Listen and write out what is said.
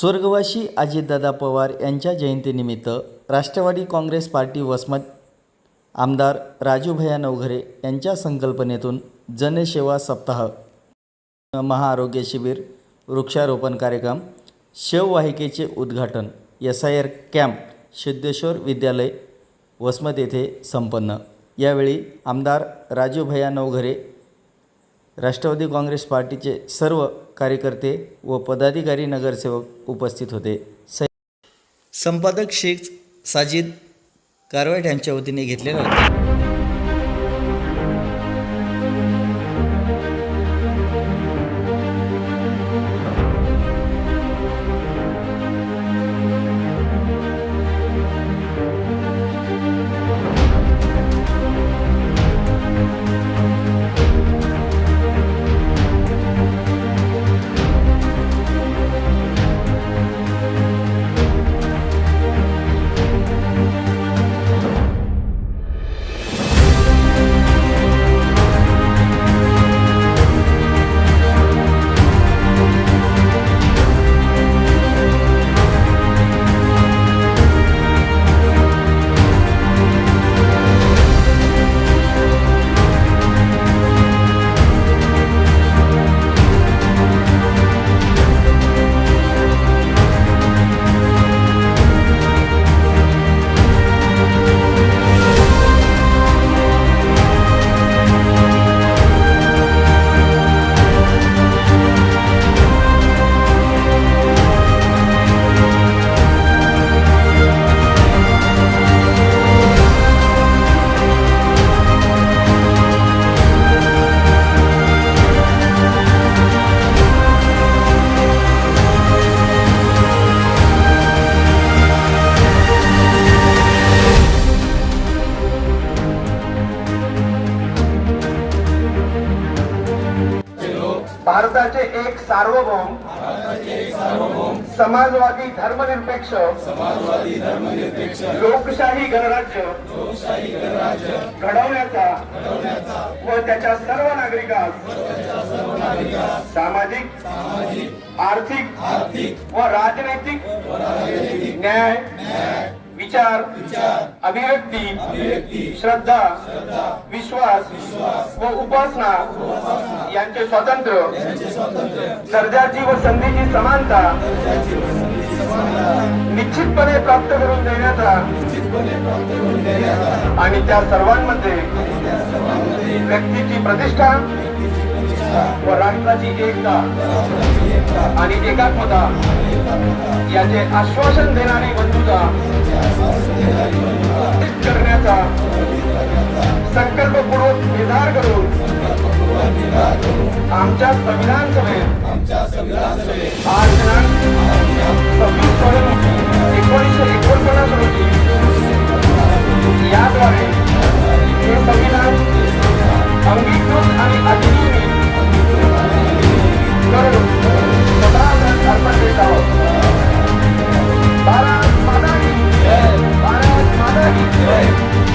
स्वर्गवासी अजितदादा पवार यांच्या जयंतीनिमित्त राष्ट्रवादी काँग्रेस पार्टी वसमत आमदार राजूभैया नवघरे यांच्या संकल्पनेतून जनसेवा सप्ताह, महाआरोग्य शिबिर, वृक्षारोपण कार्यक्रम, शववाहिकेचे उद्घाटन, SIR कॅम्प सिद्धेश्वर विद्यालय वसमत येथे संपन्न। यावेळी आमदार राजूभैया नवघरे, राष्ट्रवादी काँग्रेस पार्टीचे सर्व कार्यकर्ते व पदाधिकारी, नगरसेवक उपस्थित होते। संपादक शेख साजिद कारवाट यांच्या वतीने घेतलेला होता। भारताचे एक सार्वभौम समाजवादी धर्मनिरपेक्ष लोकशाही गणराज्य घडवण्याचा व त्याच्या सर्व नागरिकांस सामाजिक, आर्थिक व राजनैतिक न्याय, विचार, अभिव्यक्ती, श्रद्धा, विश्वास व उपासना यांचे स्वातंत्र्य, दर्जाची व संधीची समानता निश्चितपणे प्राप्त करून देण्याचा आणि त्या सर्वांमध्ये व्यक्तीची प्रतिष्ठा व राष्ट्राची एकता आणि एकात्मता याचे आश्वासन देणारी बंधुता करण्याचा संकल्पपूर्वक निर्धार करून आमच्या संविधान सभेत आज